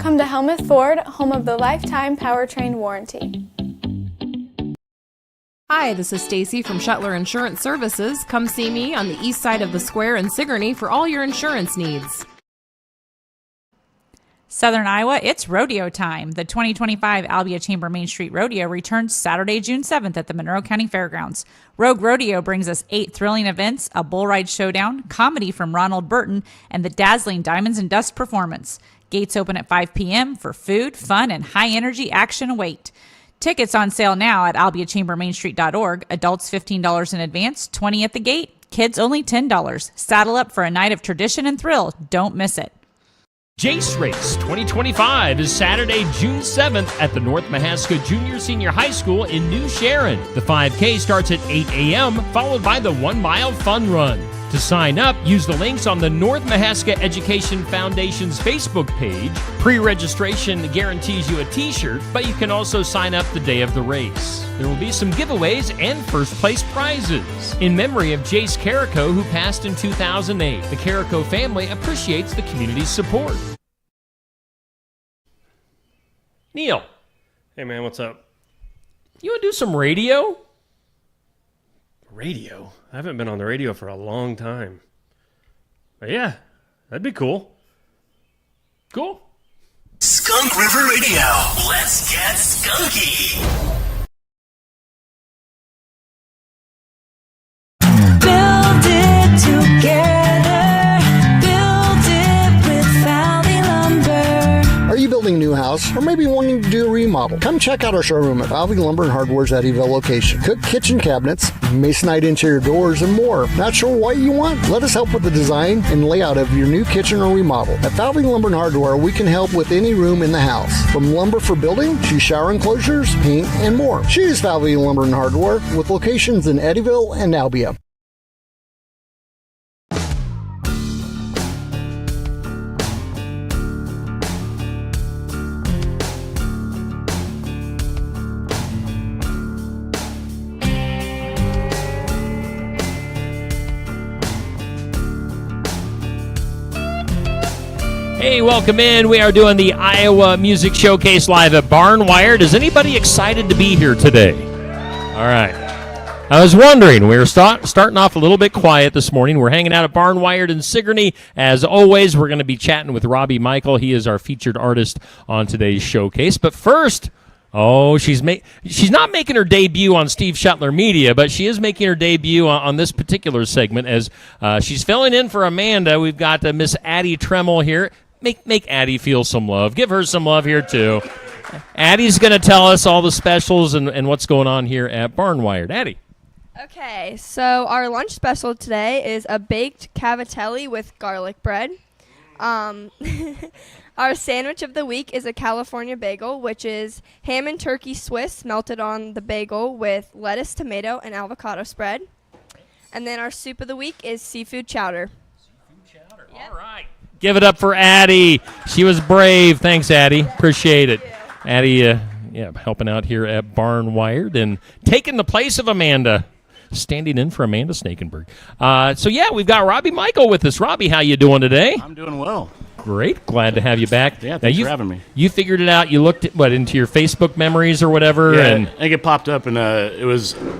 Come to Helmuth Ford, home of the lifetime powertrain warranty. Hi, this is Stacy from Shuttler Insurance Services. Come see me on the east side of the square in Sigourney for all your insurance needs. Southern Iowa, it's rodeo time. The 2025 Albia Chamber Main Street Rodeo returns Saturday, June 7th at the Monroe County Fairgrounds. Rogue Rodeo brings us 8 thrilling events, a bull ride showdown, comedy from Ronald Burton, and the dazzling Diamonds and Dust performance. Gates open at 5 p.m. for food, fun, and high-energy action await. Tickets on sale now at albiachambermainstreet.org. Adults $15 in advance, $20 at the gate. Kids only $10. Saddle up for a night of tradition and thrill. Don't miss it. Jace Race 2025 is Saturday, June 7th at the North Mahaska Junior Senior High School in New Sharon. The 5K starts at 8 a.m., followed by the 1-mile fun run. To sign up, use the links on the North Mahaska Education Foundation's Facebook page. Pre-registration guarantees you a t-shirt, but you can also sign up the day of the race. There will be some giveaways and first-place prizes. In memory of Jace Carrico, who passed in 2008, the Carrico family appreciates the community's support. Neil. Hey, man, what's up? You want to do some radio? Radio? I haven't been on the radio for a long time. But yeah, that'd be cool. Cool. Skunk River Radio. Let's get skunky. Build it together. Build it with Valley Lumber. Are you building a new house or maybe wanting to do a remodel? Come check out our showroom at Valley Lumber and Hardware's Eddyville location. Cook kitchen cabinets, masonite interior doors, and more. Not sure what you want? Let us help with the design and layout of your new kitchen or remodel. At Valley Lumber and Hardware, we can help with any room in the house. From lumber for building to shower enclosures, paint, and more. Choose Valley Lumber and Hardware with locations in Eddyville and Albia. Hey, welcome in. We are doing the Iowa Music Showcase live at Barnwire. Is anybody excited to be here today? All right. I was wondering, we were starting off a little bit quiet this morning. We're hanging out at Barnwire in Sigourney. As always, we're going to be chatting with Robbie Michael. He is our featured artist on today's showcase. But first, she's not making her debut on Steve Shuttler Media, but she is making her debut on this particular segment as she's filling in for Amanda. We've got Miss Addie Tremmel here. Make Addie feel some love. Give her some love here, too. Addie's going to tell us all the specials and what's going on here at Barnwire. Addie. Okay, so our lunch special today is a baked cavatelli with garlic bread. Our sandwich of the week is a California bagel, which is ham and turkey Swiss melted on the bagel with lettuce, tomato, and avocado spread. And then our soup of the week is seafood chowder. Seafood chowder. Yep. All right. Give it up for Addie. She was brave. Thanks, Addie. Appreciate it. Addie, helping out here at Barnwired and taking the place of Amanda, standing in for Amanda Snakenberg. We've got Robbie Michael with us. Robbie, how you doing today? I'm doing well. Great. Glad to have you back. Yeah, thanks for having me. You figured it out. You looked into your Facebook memories or whatever? Yeah, and I think it popped up, and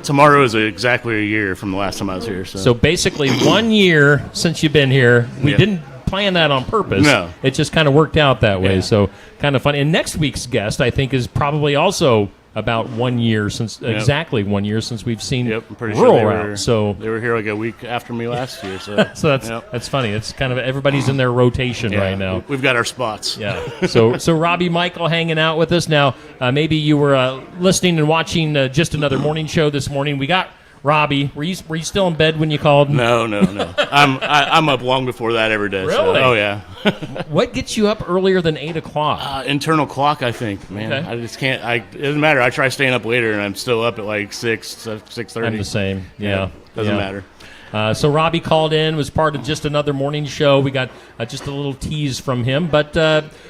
tomorrow is exactly a year from the last time I was here. So basically 1 year since you've been here. We didn't plan that on purpose. No. It just kind of worked out that way. So kind of fun. And next week's guest, I think, is probably also about 1 year exactly 1 year since we've seen I'm pretty Rural sure Route. So they were here like a week after me last year. So, that's funny. It's kind of everybody's in their rotation right now. We've got our spots. Yeah. So Robbie Michael hanging out with us now. Maybe you were listening and watching just another morning show this morning. We got Robbie. Were you still in bed when you called? No. I'm up long before that every day. Really? So, yeah. What gets you up earlier than 8 o'clock? Internal clock, I think, man. Okay. I just can't. It doesn't matter. I try staying up later, and I'm still up at like 6:30. I'm the same. Yeah. Doesn't matter. So Robbie called in, was part of just another morning show. We got just a little tease from him. But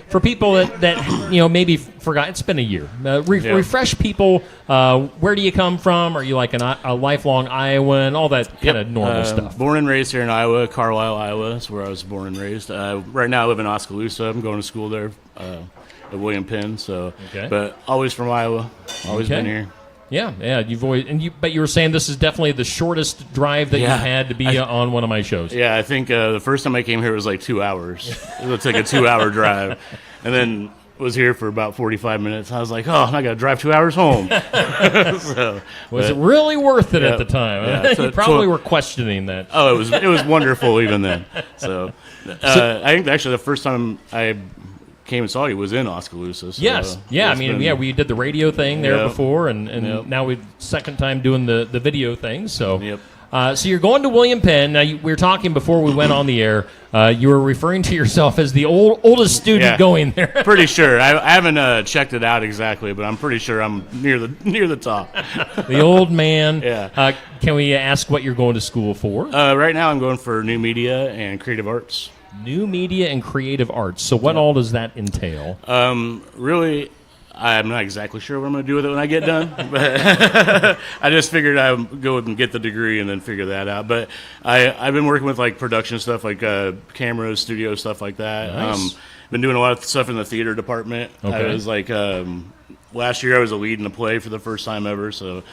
for people that maybe forgot, it's been a year. Refresh people. Where do you come from? Are you like a lifelong Iowan? All that kind of normal stuff. Born and raised here in Iowa, Carlisle, Iowa. That's where I was born and raised. Right now I live in Oskaloosa. I'm going to school there at William Penn. So, but always from Iowa. Always been here. Yeah. You've always but you were saying this is definitely the shortest drive that you've had to be on one of my shows. Yeah, I think the first time I came here was like 2 hours. It was like a 2-hour drive, and then was here for about 45 minutes. I was like, I got to drive 2 hours home. Was it really worth it at the time? Yeah, you probably were questioning that. Oh, it was wonderful even then. So I think actually the first time I came and saw you was in Oskaloosa. So yes. Yeah. We did the radio thing there before, and now we're second time doing the video thing. So, so you're going to William Penn. Now, we were talking before we went on the air. You were referring to yourself as the oldest student going there. Pretty sure. I haven't checked it out exactly, but I'm pretty sure I'm near the top. The old man. Yeah. Can we ask what you're going to school for? Right now I'm going for new media and creative arts. New media and creative arts. So what all does that entail? Really, I'm not exactly sure what I'm going to do with it when I get done. But I just figured I would go and get the degree and then figure that out. But I've been working with like production stuff, like cameras, studio stuff like that. Nice. Been doing a lot of stuff in the theater department. Okay. I was like last year I was a lead in a play for the first time ever. So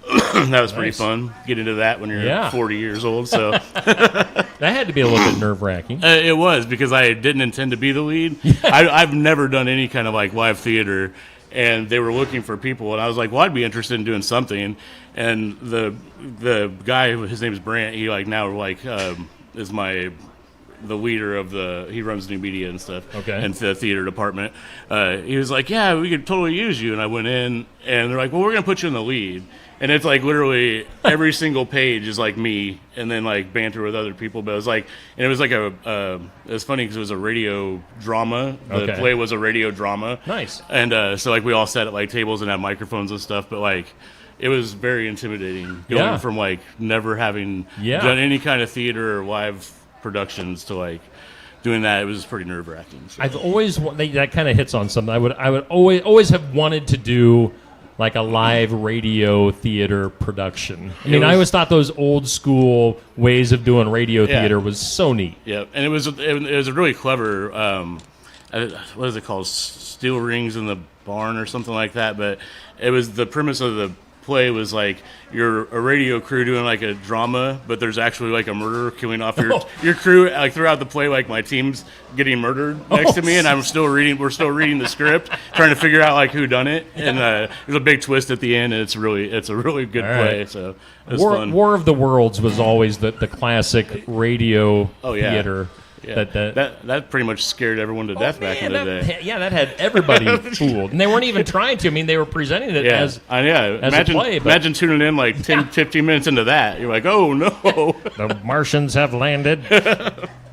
that was pretty fun. Get into that when you're 40 years old. So that had to be a little bit nerve-wracking. It was, because I didn't intend to be the lead. I've never done any kind of like live theater, and they were looking for people, and I was like, well, I'd be interested in doing something. And the guy, his name is Brant, he like now like is the leader of he runs new media and stuff, and the theater department. He was like, yeah, we could totally use you. And I went in, and they're like, well, we're going to put you in the lead. And it's like literally every single page is like me, and then like banter with other people. But it was like, and it was like it was funny because it was a radio drama. The play was a radio drama. Nice. And so like we all sat at like tables and had microphones and stuff. But like it was very intimidating going from like never having done any kind of theater or live productions to like doing that. It was pretty nerve-wracking. So. I've always that kind of hits on something. I would always have wanted to do like a live radio theater production. I mean, I always thought those old school ways of doing radio theater was so neat. Yeah, and it was a really clever. What is it called? Steel Rings in the Barn or something like that. But it was the premise of the play was like you're a radio crew doing like a drama, but there's actually like a murderer killing off your crew. Like throughout the play, like my team's getting murdered next to me, and we're still reading the script, trying to figure out like who done it. And there's a big twist at the end, and it's a really good play. So it was fun. War of the Worlds was always the classic radio theater. Yeah. That pretty much scared everyone to death back in the day. Yeah, that had everybody fooled. And they weren't even trying to. I mean, they were presenting it as a play. But imagine tuning in like 10, 15 minutes into that. You're like, oh, no. The Martians have landed.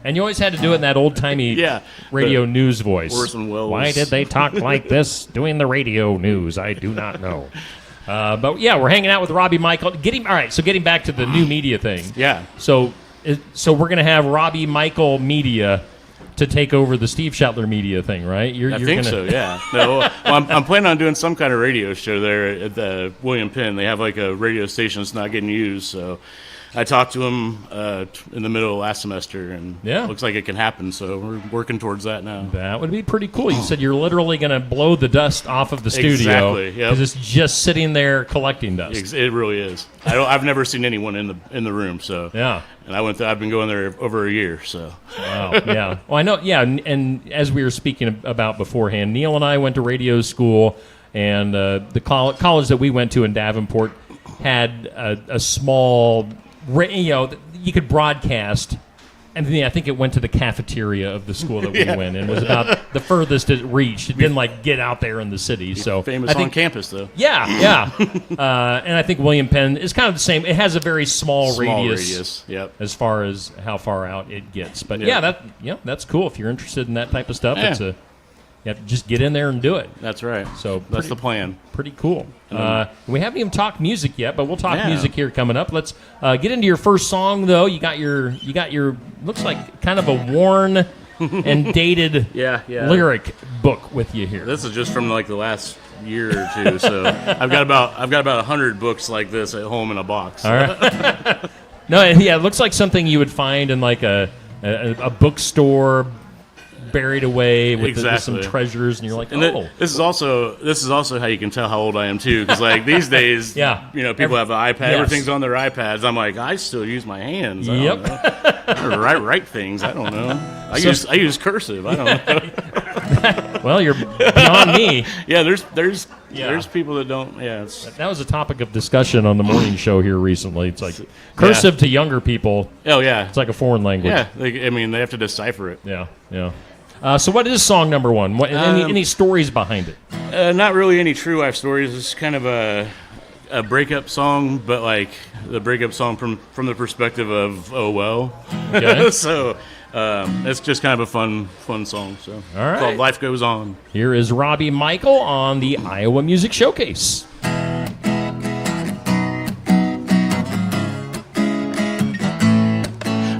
And you always had to do it in that old-timey radio news voice. Orson Welles. Why did they talk like this doing the radio news? I do not know. But, yeah, we're hanging out with Robbie Michael. Getting back to the new media thing. Yeah. So we're going to have Robbie Michael Media to take over the Steve Shetler Media thing, right? I think so, yeah. No, well, I'm planning on doing some kind of radio show there at the William Penn. They have like a radio station that's not getting used, so I talked to him in the middle of last semester, and it looks like it can happen, so we're working towards that now. That would be pretty cool. You said you're literally going to blow the dust off of the studio. Exactly, because it's just sitting there collecting dust. It really is. I've never seen anyone in the room, so and I've been going there over a year, so. Wow, yeah. Well, I know, and as we were speaking about beforehand, Neil and I went to radio school, and the college that we went to in Davenport had a small, you could broadcast, and then I think it went to the cafeteria of the school that we went in. It was about the furthest it reached. It didn't get out there in the city. So famous on campus, though. Yeah. And I think William Penn is kind of the same. It has a very small radius as far as how far out it gets. But that's cool if you're interested in that type of stuff. You have to just get in there and do it. That's right. So that's the plan. Pretty cool. We haven't even talked music yet, but we'll talk music here coming up. Let's get into your first song, though. You got your looks like kind of a worn and dated lyric book with you here. This is just from like the last year or two. So I've got about 100 books like this at home in a box. All right. No, yeah, it looks like something you would find in like a bookstore, buried away with some treasures, and you're like, this is also how you can tell how old I am too, because like these days, people have an iPad, everything's on their iPads. I'm like, I still use my hands. I write things. I don't know. I use cursive. I don't know. Well, you're beyond me. Yeah, there's people that don't. Yeah, that was a topic of discussion on the morning show here recently. It's like cursive to younger people. Oh yeah, it's like a foreign language. Yeah, they have to decipher it. Yeah. So what is song number one? Any stories behind it? Not really any true life stories. It's kind of a breakup song, but like the breakup song from the perspective of Okay. So it's just kind of a fun song. So all right. Called Life Goes On. Here is Robbie Michael on the Iowa Music Showcase.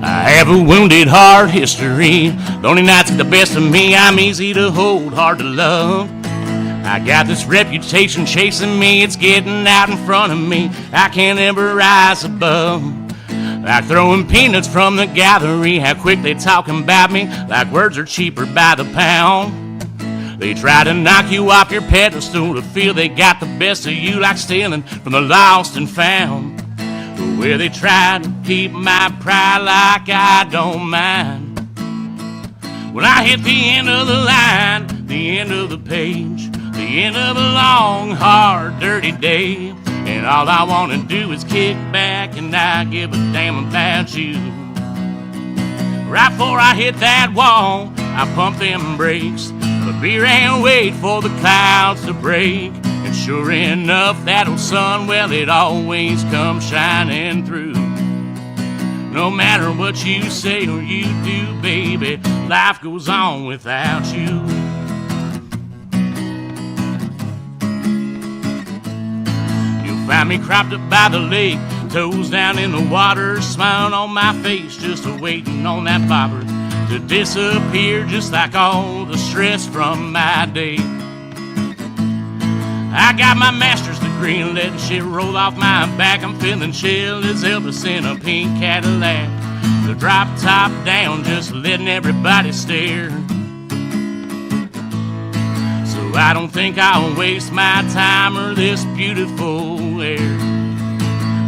I have a wounded heart history. Lonely nights get the best of me. I'm easy to hold, hard to love. I got this reputation chasing me. It's getting out in front of me. I can't ever rise above. Like throwing peanuts from the gallery. How quick they talking about me, like words are cheaper by the pound. They try to knock you off your pedestal to feel they got the best of you, like stealing from the lost and found. Where they try to keep my pride like I don't mind. When I hit the end of the line, the end of the page, the end of a long, hard, dirty day, and all I want to do is kick back and not give a damn about you. Right before I hit that wall, I pump them brakes, but beer and wait for the clouds to break. And sure enough, that old sun, well, it always comes shining through. No matter what you say or you do, baby, life goes on without you. You'll find me cropped up by the lake, toes down in the water, smiling on my face, just waiting on that bobber to disappear, just like all the stress from my day. I got my master's degree and letting shit roll off my back. I'm feeling chill as Elvis in a pink Cadillac. The drop top down, just letting everybody stare. So I don't think I'll waste my time or this beautiful air.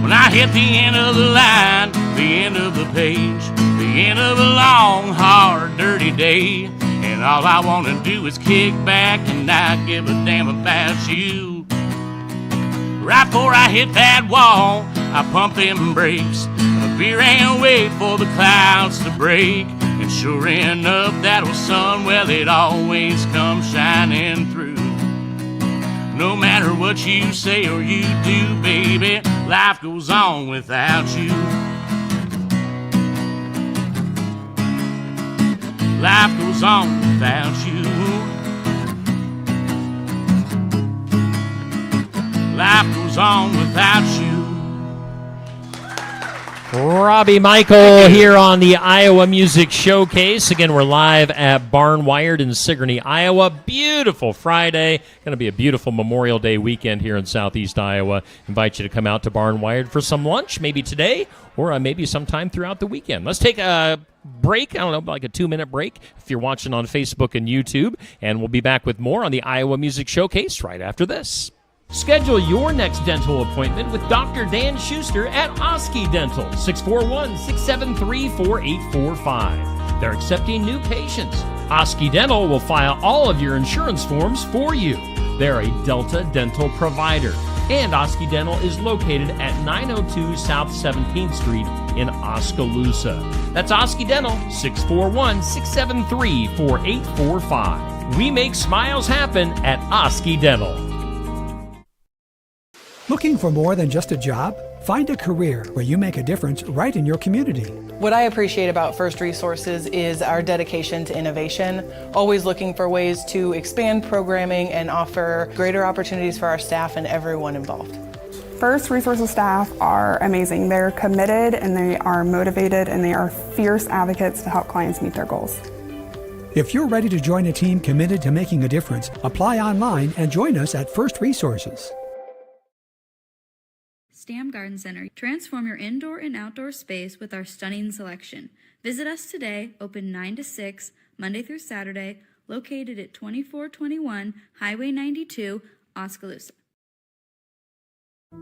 When I hit the end of the line, the end of the page, the end of a long, hard, dirty day, and all I want to do is kick back and not give a damn about you. Right before I hit that wall, I pump them brakes, a beer and wait for the clouds to break. And sure enough, that old sun, well, it always comes shining through. No matter what you say or you do, baby, life goes on without you. Life goes on without you. Life goes on without you. Robbie Michael here on the Iowa Music Showcase. Again, we're live at Barnwired in Sigourney, Iowa. Beautiful Friday. Going to be a beautiful Memorial Day weekend here in Southeast Iowa. Invite you to come out to Barnwired for some lunch, maybe today or maybe sometime throughout the weekend. Let's take a break, I don't know, like a 2-minute break if you're watching on Facebook and YouTube. And we'll be back with more on the Iowa Music Showcase right after this. Schedule your next dental appointment with Dr. Dan Schuster at Oski Dental, 641-673-4845. They're accepting new patients. Oski Dental will file all of your insurance forms for you. They're a Delta dental provider. And Oski Dental is located at 902 South 17th Street in Oskaloosa. That's Oski Dental, 641-673-4845. We make smiles happen at Oski Dental. Looking for more than just a job? Find a career where you make a difference right in your community. What I appreciate about First Resources is our dedication to innovation, always looking for ways to expand programming and offer greater opportunities for our staff and everyone involved. First Resources staff are amazing. They're committed and they are motivated and they are fierce advocates to help clients meet their goals. If you're ready to join a team committed to making a difference, apply online and join us at First Resources. Stam Garden Center. Transform your indoor and outdoor space with our stunning selection. Visit us today, open 9 to 6, Monday through Saturday, located at 2421 Highway 92, Oskaloosa.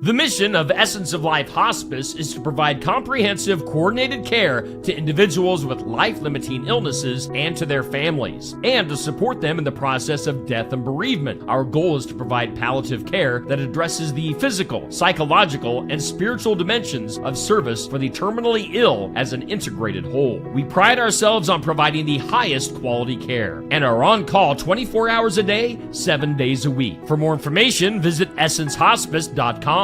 The mission of Essence of Life Hospice is to provide comprehensive, coordinated care to individuals with life-limiting illnesses and to their families, and to support them in the process of death and bereavement. Our goal is to provide palliative care that addresses the physical, psychological, and spiritual dimensions of service for the terminally ill as an integrated whole. We pride ourselves on providing the highest quality care and are on call 24 hours a day, 7 days a week. For more information, visit essencehospice.com.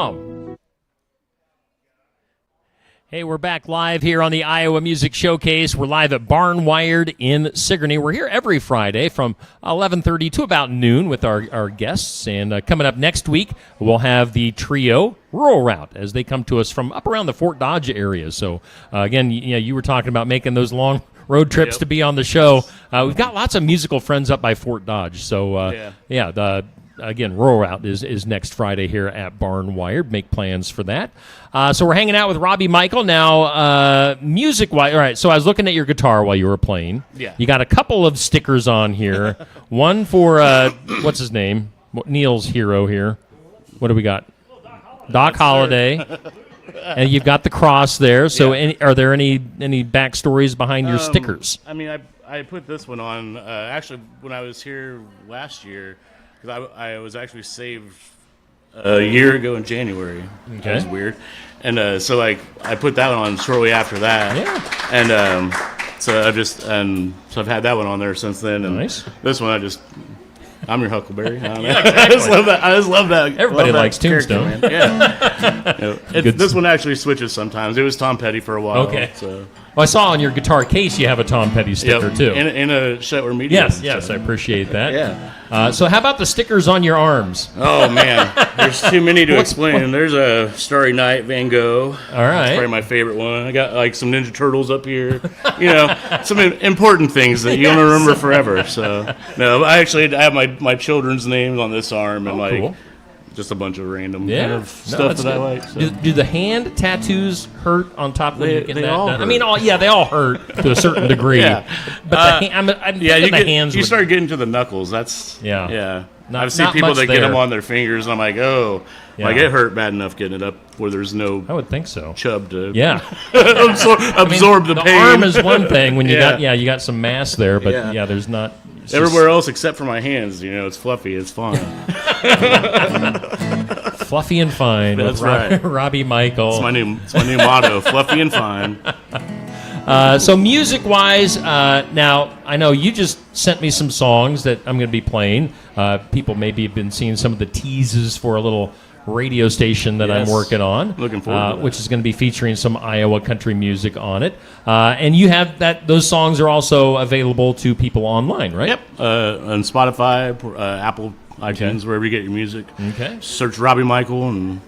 Hey, we're back live here on the Iowa Music Showcase. We're live at Barn Wired in Sigourney. We're here every Friday from 11:30 to about noon with our guests. And coming up next week, we'll have the trio Rural Route as they come to us from up around the Fort Dodge area. So, again, you were talking about making those long road trips to be on the show. We've got lots of musical friends up by Fort Dodge. So, again, Rural Route is next Friday here at Barn Wired. Make plans for that. So we're hanging out with Robbie Michael now. Music-wise, all right, so I was looking at your guitar while you were playing. Yeah. You got a couple of stickers on here. One for, what's his name? Neil's hero here. What do we got? Doc Holliday. And you've got the cross there. So are there any backstories behind your stickers? I mean, I put this one on, actually, when I was here last year, because I was actually saved a year ago in January. Okay. That was weird. And so I put that one on shortly after that. Yeah. And so I've had that one on there since then. And nice. This one I'm your Huckleberry. I don't know. Yeah, exactly. I just love that. Everybody love likes that Tombstone. Yeah. This one actually switches sometimes. It was Tom Petty for a while. Okay. So. Well, I saw on your guitar case you have a Tom Petty sticker, too. In a Shetler medium. Yes, I appreciate that. Yeah. So how about the stickers on your arms? Oh, man. There's too many to explain. There's a Starry Night Van Gogh. All right. That's probably my favorite one. I got like some Ninja Turtles up here. Some important things that you're going to remember forever. So, no, I have my children's names on this arm and cool. Just a bunch of random kind of stuff that I like. So. Do the hand tattoos hurt on top of when you get that all done? hurt. I mean, they all hurt to a certain degree. Yeah. But I'm thinking the hands. You start getting to the knuckles. That's yeah. I've seen people that get them on their fingers, and I'm like, like it hurt bad enough getting it up where there's no. I would think so. Chub to absorb the the pain. arm is one thing when you got some mass there, but there's not. Everywhere else except for my hands, it's fluffy. It's fine. Fluffy and fine. That's right. Robbie Michael. It's my new motto. Fluffy and fine. So music-wise, now I know you just sent me some songs that I'm going to be playing. People maybe have been seeing some of the teases for a little radio station that I'm working on. Looking forward to that. Which is going to be featuring some Iowa country music on it. And you have those songs are also available to people online, right? Yep. On Spotify, Apple, iTunes, wherever you get your music. Okay. Search Robbie Michael and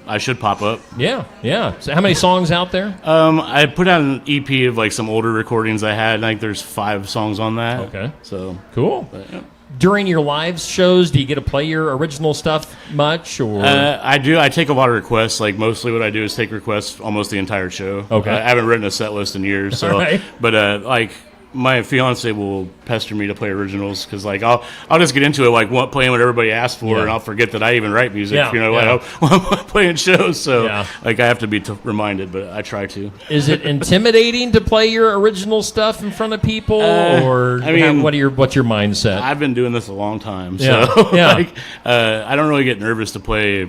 I should pop up. Yeah. So how many songs out there? I put out an EP of like some older recordings I had. I think there's 5 songs on that. Okay. So cool. But, yeah. During your live shows, do you get to play your original stuff much? Or I do. I take a lot of requests. Like mostly what I do is take requests almost the entire show. Okay. I haven't written a set list in years. So, right. But like my fiance will pester me to play originals because like I'll just get into it like playing what everybody asked for and I'll forget that I even write music. While I'm playing shows. So like I have to be reminded, but I try to. Is it intimidating to play your original stuff in front of people, or what's your mindset? I've been doing this a long time, so like, I don't really get nervous to play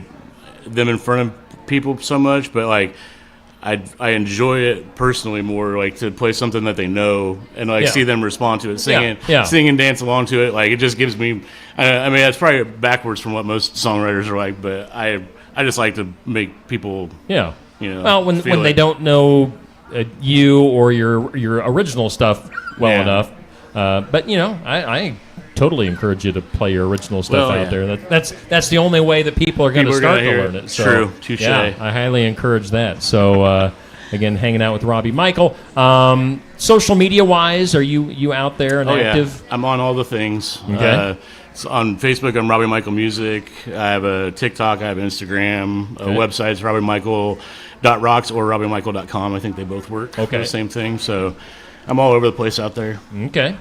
them in front of people so much, but like. I enjoy it personally more, like to play something that they know and like see them respond to it, sing and dance along to it. Like it just gives me. I mean, that's probably backwards from what most songwriters are like, but I I just like to make people, Yeah. feel when they it. don't know you or your original stuff well enough. But I totally encourage you to play your original stuff out there. That's the only way that people are going to People are start gonna to hear learn it. it. So, True. Touche. Yeah, I highly encourage that. So again, hanging out with Robbie Michael. Social media wise, are you out there and active? Yeah. I'm on all the things. Okay. So on Facebook, I'm Robbie Michael Music. I have a TikTok. I have Instagram. A website's RobbieMichael.rocks or RobbieMichael.com. I think they both work. Okay. The same thing. So I'm all over the place out there. Okay.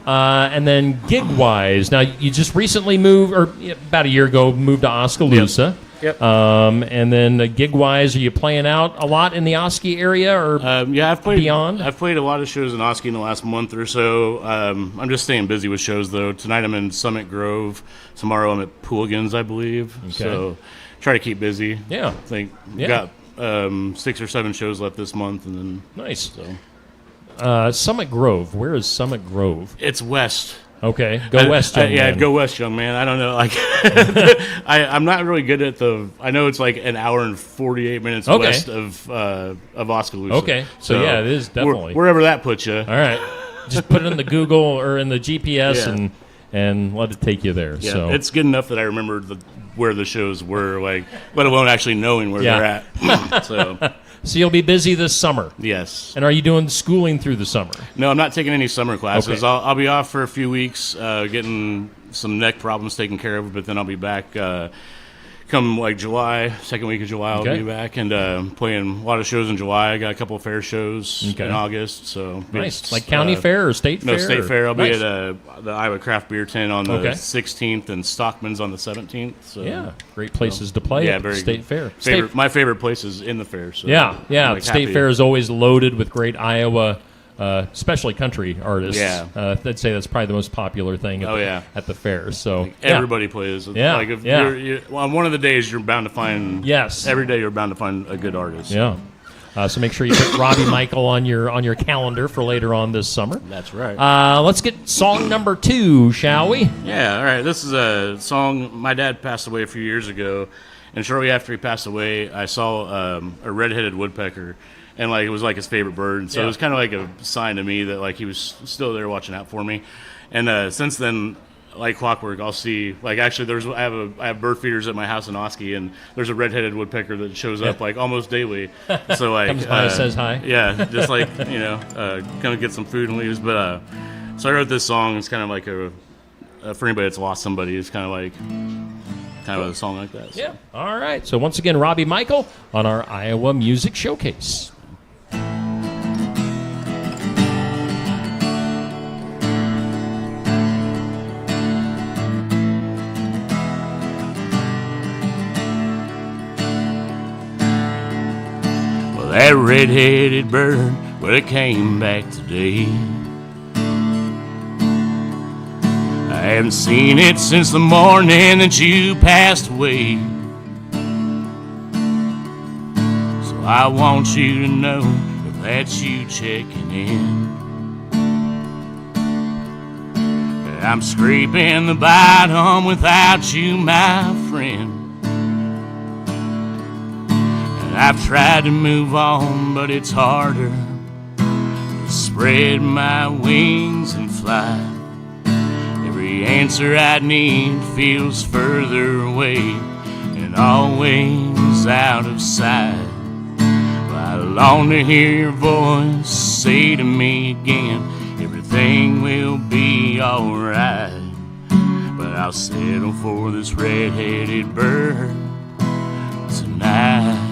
And then gig-wise, now you just recently moved, or about a year ago, moved to Oskaloosa. Yep. And then gig-wise, are you playing out a lot in the Oski area, or I've played beyond? I've played a lot of shows in Oski in the last month or so. I'm just staying busy with shows, though. Tonight I'm in Summit Grove. Tomorrow I'm at Pooligans, I believe. Okay. So try to keep busy. Yeah. I think Yeah. got 6 or 7 shows left this month, and then Nice. So Summit Grove. Where is Summit Grove? it's west. Okay, go west, young Yeah, man. go west, young man. I don't know. Like, I'm not really good at the. I know it's like an hour and 48 minutes Okay. west of Oskaloosa. Okay, so yeah, it is definitely. wherever that puts you. All right, just put it in the Google or in the GPS Yeah. and let it take you there. Yeah, So it's good enough that I remember where the shows were, like, let alone actually knowing where Yeah. they're at. So you'll be busy this summer. Yes. And are you doing schooling through the summer? No, I'm not taking any summer classes. Okay. I'll be off for a few weeks, getting some neck problems taken care of, but then I'll be back come like July, second week of July. I'll Okay. be back and playing a lot of shows in July. I got a couple of fair shows in August. So Nice. it's, Like county fair or state fair? No, state fair. I'll Nice. be at the Iowa Craft Beer Tent on the Okay. 16th and Stockman's on the 17th. So, Yeah, great places to play at the state fair. My favorite place is in the fair. So Yeah. I'm, like, State happy. fair is always loaded with great Iowa, especially country artists. Yeah. I'd say that's probably the most popular thing at the fair. So Everybody plays. Yeah. Like if Yeah. you're, on one of the days, you're bound to find. Yes. Every day, you're bound to find a good artist. Yeah. So make sure you put Robbie Michael on your calendar for later on this summer. That's right. Let's get song number 2, shall we? Yeah. All right. This is a song. My dad passed away a few years ago, and shortly after he passed away, I saw a red-headed woodpecker. And like it was like his favorite bird, so Yeah. it was kind of like a sign to me that like he was still there watching out for me. And since then, like clockwork, I'll see like actually I have bird feeders at my house in Oski, and there's a red-headed woodpecker that shows up like almost daily. So like Comes by, says hi. Yeah, just like kind of get some food and leaves. But so I wrote this song. It's kind of like for anybody that's lost somebody, it's kind of a song like that. So. Yeah. All right. So once again, Robbie Michael on our Iowa Music Showcase. Well, that red-headed bird, well, it came back today. I haven't seen it since the morning that you passed away. So I want you to know that that's you checking in. I'm scraping the bottom without you, my friend. And I've tried to move on, but it's harder to spread my wings and fly. Every answer I need feels further away and always out of sight. I long to hear your voice say to me again, everything will be alright. But I'll settle for this red-headed bird tonight.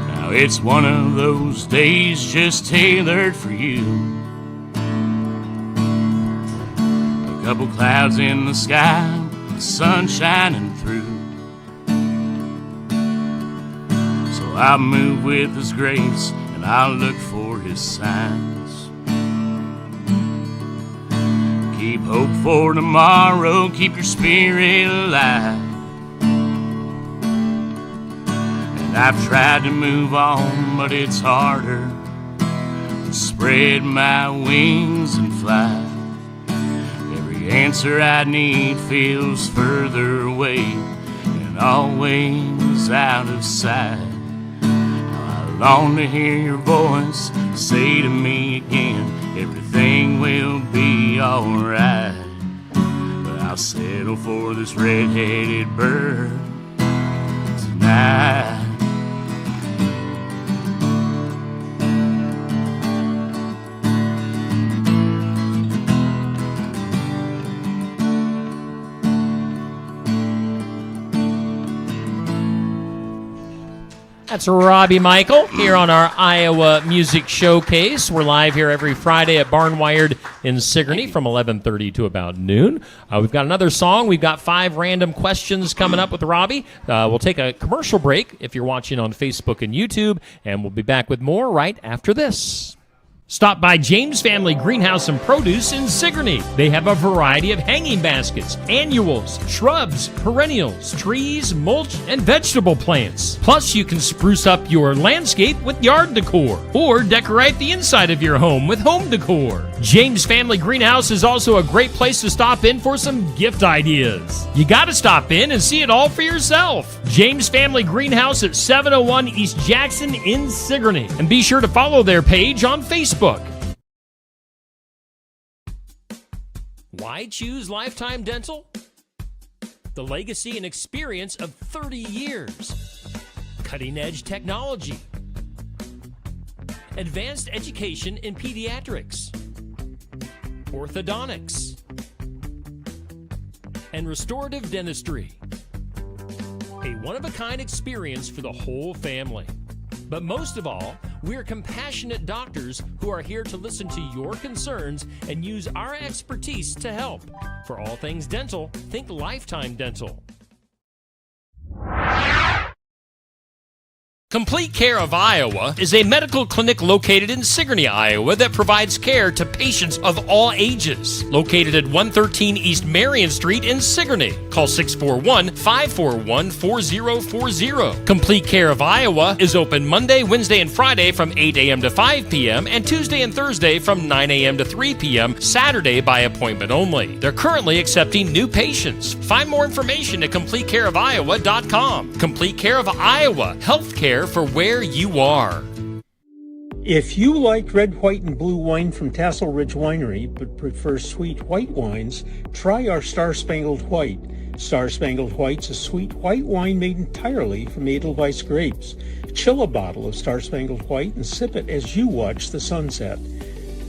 Now it's one of those days just tailored for you. A couple clouds in the sky, the sun shining through. So I'll move with his grace and I'll look for his signs. Keep hope for tomorrow, keep your spirit alive. And I've tried to move on, but it's harder to spread my wings and fly. Every answer I need feels further away and always out of sight. I long to hear your voice say to me again, everything will be alright. But I'll settle for this red-headed bird tonight. That's Robbie Michael here on our Iowa Music Showcase. We're live here every Friday at Barnwired in Sigourney from 11:30 to about noon. We've got another song. We've got 5 random questions coming up with Robbie. We'll take a commercial break if you're watching on Facebook and YouTube, and we'll be back with more right after this. Stop by James Family Greenhouse and Produce in Sigourney. They have a variety of hanging baskets, annuals, shrubs, perennials, trees, mulch, and vegetable plants. Plus, you can spruce up your landscape with yard decor or decorate the inside of your home with home decor. James Family Greenhouse is also a great place to stop in for some gift ideas. You got to stop in and see it all for yourself. James Family Greenhouse at 701 East Jackson in Sigourney. And be sure to follow their page on Facebook. Why choose Lifetime Dental? The legacy and experience of 30 years. Cutting-edge technology. Advanced education in pediatrics. Orthodontics. And restorative dentistry. A one-of-a-kind experience for the whole family. But most of all, we're compassionate doctors who are here to listen to your concerns and use our expertise to help. For all things dental, think Lifetime Dental. Complete Care of Iowa is a medical clinic located in Sigourney, Iowa that provides care to patients of all ages. Located at 113 East Marion Street in Sigourney. Call 641-541-4040. Complete Care of Iowa is open Monday, Wednesday, and Friday from 8 a.m. to 5 p.m. and Tuesday and Thursday from 9 a.m. to 3 p.m. Saturday by appointment only. They're currently accepting new patients. Find more information at CompleteCareOfIowa.com. Complete Care of Iowa. Healthcare for where you are. If you like red, white, and blue wine from Tassel Ridge Winery but prefer sweet white wines, try our Star Spangled White. Star Spangled White's a sweet white wine made entirely from Edelweiss grapes. Chill a bottle of Star Spangled White and sip it as you watch the sunset.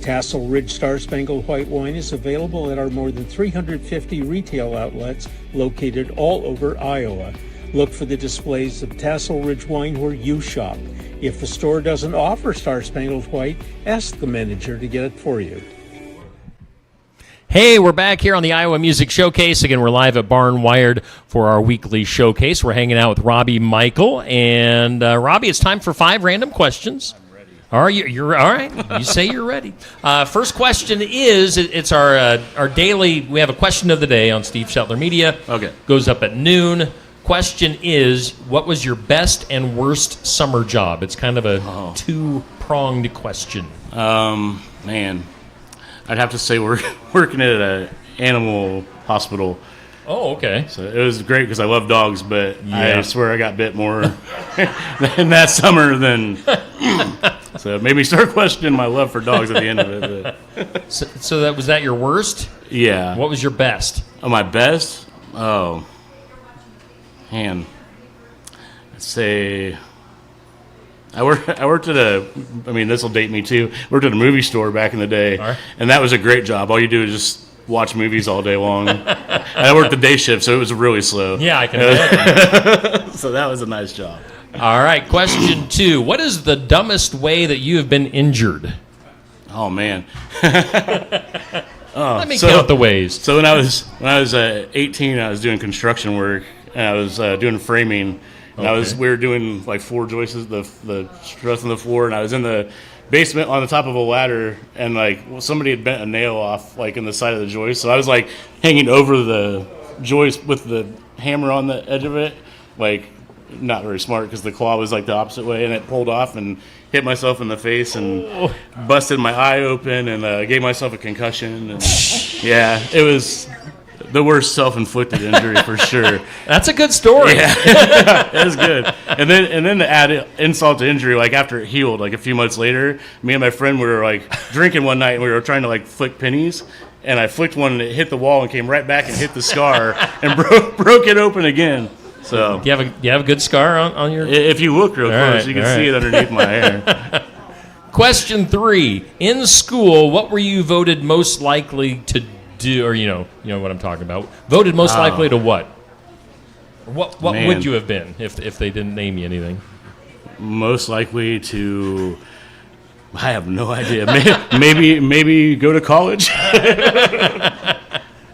Tassel Ridge Star Spangled White wine is available at our more than 350 retail outlets located all over Iowa. Look for the displays of Tassel Ridge wine where you shop. If the store doesn't offer Star Spangled White, ask the manager to get it for you. Hey, we're back here on the Iowa Music Showcase. Again, we're live at Barnwired for our weekly showcase. We're hanging out with Robbie Michael. And Robbie, it's time for 5 random questions. I'm ready. Are you? You're all right. You say you're ready. First question is, it's our daily, we have a question of the day on Steve Shetler Media. Okay. Goes up at noon. Question is, what was your best and worst summer job? It's kind of a two-pronged question. Man, I'd have to say we're working at an animal hospital. Oh, okay. So it was great because I love dogs, but Yeah. I swear I got bit more in that summer than... So it made me start questioning my love for dogs at the end of it. But. So was that your worst? Yeah. What was your best? Oh, my best? Oh... Man, I'd say I worked at this will date me too. Worked at a movie store back in the day, and that was a great job. All you do is just watch movies all day long. And I worked the day shift, so it was really slow. Yeah, I can imagine. So that was a nice job. All right, question 2. What is the dumbest way that you have been injured? Oh, man. Let me count the ways. So when I was 18, I was doing construction work. And I was doing framing, and we were doing like 4 joists, the struts on the floor, and I was in the basement on the top of a ladder, and somebody had bent a nail off in the side of the joist, so I was hanging over the joist with the hammer on the edge of it, not very smart because the claw was like the opposite way, and it pulled off and hit myself in the face and busted my eye open and gave myself a concussion. And, yeah, it was the worst self-inflicted injury for sure. That's a good story. Yeah, it was good. And then to add insult to injury, like after it healed, like a few months later, me and my friend were like drinking one night and we were trying to like flick pennies. And I flicked one and it hit the wall and came right back and hit the scar and broke it open again. So do you have a good scar on your? If you look real close, you can see it underneath my hair. Question 3: in school, what were you voted most likely to do? Or you know what I'm talking about. Voted most likely to what? What would you have been if they didn't name you anything? Most likely to. I have no idea. Maybe go to college.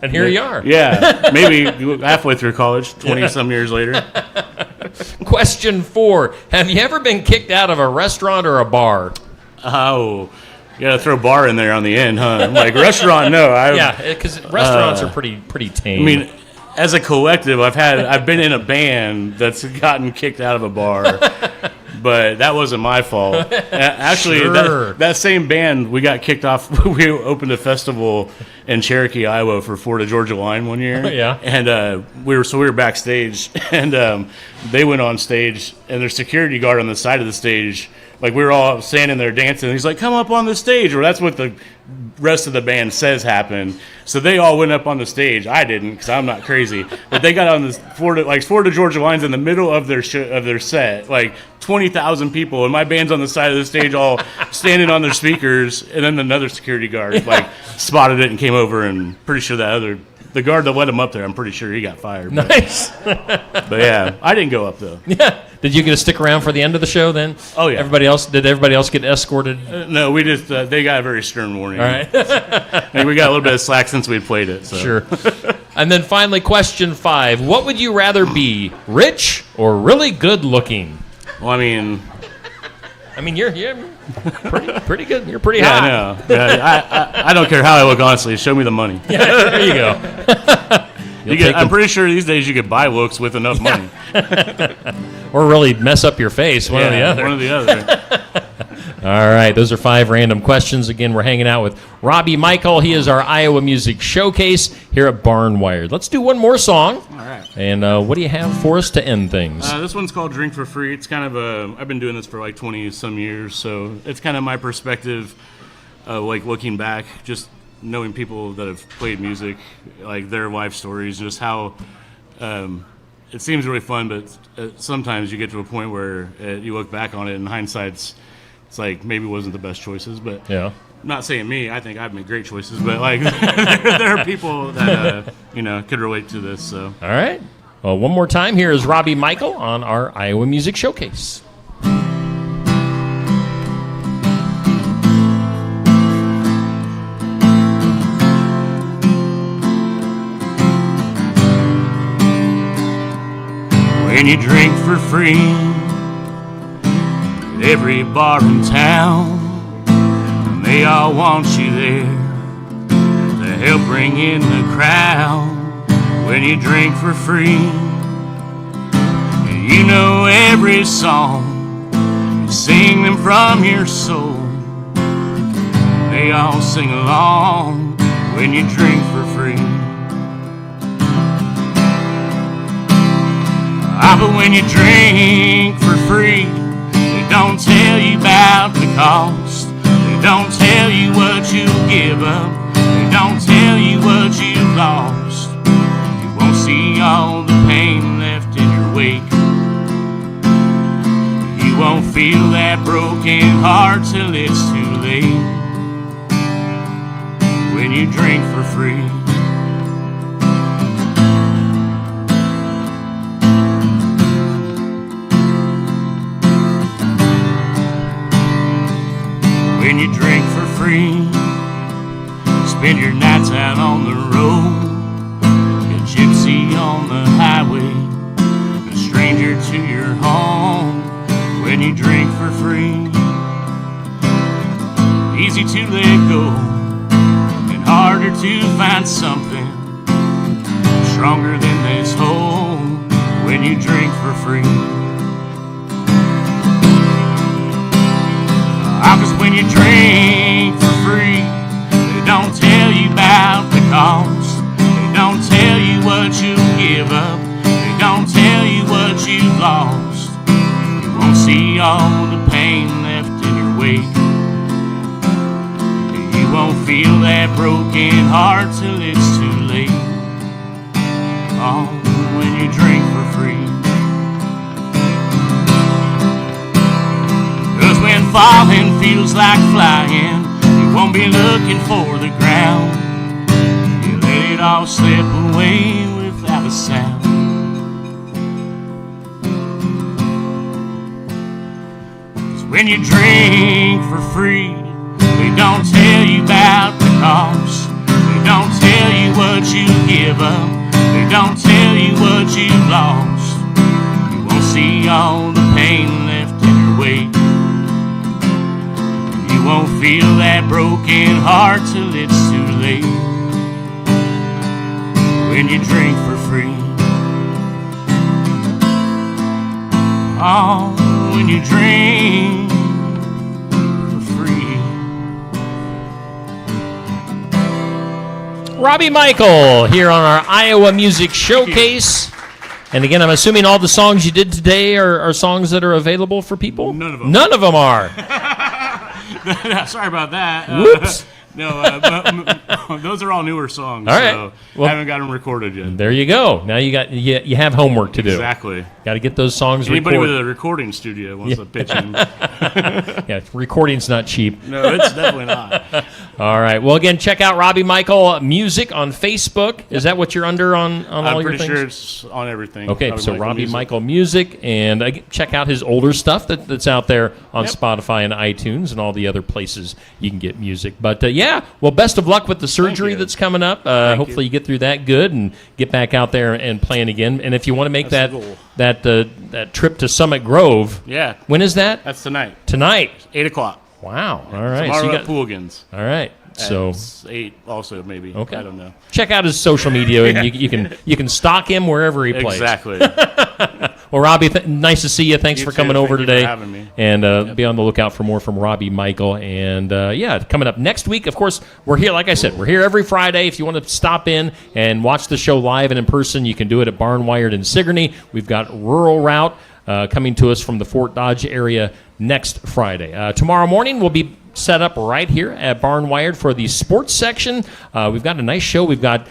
And here you are. Yeah, maybe halfway through college, 20-some years later. Question 4: have you ever been kicked out of a restaurant or a bar? Oh, you got to throw bar in there on the end, huh? Like restaurant, no. Yeah, because restaurants are pretty tame. I mean, as a collective, I've been in a band that's gotten kicked out of a bar. But that wasn't my fault. Actually, Sure. that same band, we got kicked off. We opened a festival in Cherokee, Iowa for Florida Georgia Line one year. Yeah. And we were backstage, and they went on stage, and their security guard on the side of the stage, like we were all standing there dancing, and he's like, "Come up on the stage," or that's what the rest of the band says happened. So they all went up on the stage. I didn't because I'm not crazy, but they got on this Florida Georgia Line's in the middle of their set, like 20,000 people, and my band's on the side of the stage, all standing on their speakers, and then another security guard like spotted it and came over, and pretty sure the guard that let him up there, I'm pretty sure he got fired. Nice. But yeah, I didn't go up though. Yeah. Did you get to stick around for the end of the show then? Oh yeah. Did everybody else get escorted? No, we just they got a very stern warning. All right. And we got a little bit of slack since we played it. So. Sure. And then finally, question 5: what would you rather be, rich or really good looking? Well, I mean, you're pretty good. You're pretty hot. I know. Yeah, I don't care how I look, honestly. Show me the money. Yeah, there you go. I'm pretty sure these days you could buy looks with enough money. Or really mess up your face, one or the other. One or the other. All right, those are 5 random questions. Again, we're hanging out with Robbie Michael. He is our Iowa Music Showcase here at Barnwired. Let's do one more song. All right. And what do you have for us to end things? This one's called Drink for Free. It's kind of I've been doing this for like 20-some years, so it's kind of my perspective, like looking back, just knowing people that have played music, like their life stories, just how it seems really fun, but sometimes you get to a point where you look back on it, and hindsight's it's like maybe wasn't the best choices, but yeah. I'm not saying me. I think I've made great choices, but like there are people that could relate to this. So all right. Well, one more time, here is Robbie Michael on our Iowa Music Showcase. When you drink for free at every bar in town, and they all want you there to help bring in the crowd. When you drink for free, and you know every song, you sing them from your soul. They all sing along when you drink for free. But when you drink for free, they don't tell you about the cost. They don't tell you what you'll give up. They don't tell you what you've lost. You won't see all the pain left in your wake. You won't feel that broken heart till it's too late. When you drink for free. When you drink for free, spend your nights out on the road, a gypsy on the highway, a stranger to your home. When you drink for free, easy to let go and harder to find something stronger than this hole. When you drink for free. 'Cause when you drink for free, they don't tell you about the cost. They don't tell you what you give up. They don't tell you what you've lost. You won't see all the pain left in your wake. You won't feel that broken heart till it's too late. Oh, when you drink for free. 'Cause when falling feels like flying, you won't be looking for the ground. You let it all slip away without a sound. 'Cause when you drink for free, they don't tell you about the cost. They don't tell you what you give up. They don't tell you what you've lost. You won't see all the pain left in your wake. You won't feel that broken heart till it's too late. When you drink for free. Oh, when you drink for free. Robbie Michael here on our Iowa Music Showcase. And again, I'm assuming all the songs you did today are songs that are available for people? None of them. None of them are. Sorry about that. Whoops. No, those are all newer songs. All right. So Well, I haven't got them recorded yet. There you go. Now you have homework to do. Exactly. Got to get those songs Anybody recorded. with a recording studio wants to pitch in. Yeah, recording's not cheap. No, it's definitely not. All right. Well, again, check out Robbie Michael Music on Facebook. Is that what you're under on all your things? I'm pretty sure it's on everything. Okay, so Robbie Michael Music, and check out his older stuff that's out there on Spotify and iTunes and all the other places you can get music. But yeah, well, best of luck with the surgery that's coming up. Hopefully you get through that good and get back out there and playing again. And if you want to make that trip to Summit Grove, Yeah. when is that? That's tonight. Tonight, 8 o'clock. Wow. All right. Tomorrow So you at Poolgans. All right. So It's 8 also maybe. Okay. I don't know. check out his social media, and you can stalk him wherever he plays. Exactly. Well, Robbie, nice to see you. Thanks You for too. coming over Thank you today. for having me. And be on the lookout for more from Robbie Michael. And coming up next week, of course, we're here. Like I said, we're here every Friday. If you want to stop in and watch the show live and in person, you can do it at Barnwired in Sigourney. We've got Rural Route coming to us from the Fort Dodge area next Friday. Tomorrow morning, we'll be set up right here at Barnwired for the sports section. We've got a nice show. We've got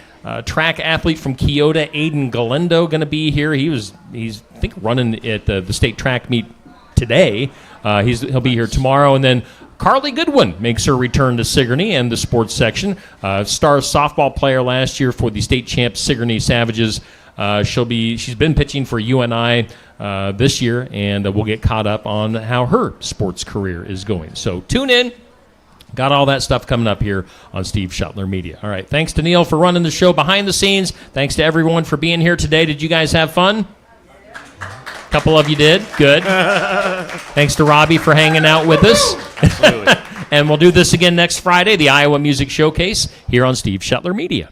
track athlete from Keota, Aiden Galendo, going to be here. He's I think running at the state track meet today. He'll be here tomorrow, and then Carly Goodwin makes her return to Sigourney and the sports section. Star softball player last year for the state champ Sigourney Savages. She's been pitching for UNI this year, and we'll get caught up on how her sports career is going. So tune in. Got all that stuff coming up here on Steve Shuttler Media. All right, thanks to Neil for running the show behind the scenes. Thanks to everyone for being here today. Did you guys have fun? A couple of you did. Good. Thanks to Robbie for hanging out with us. Absolutely. And we'll do this again next Friday, the Iowa Music Showcase, here on Steve Shuttler Media.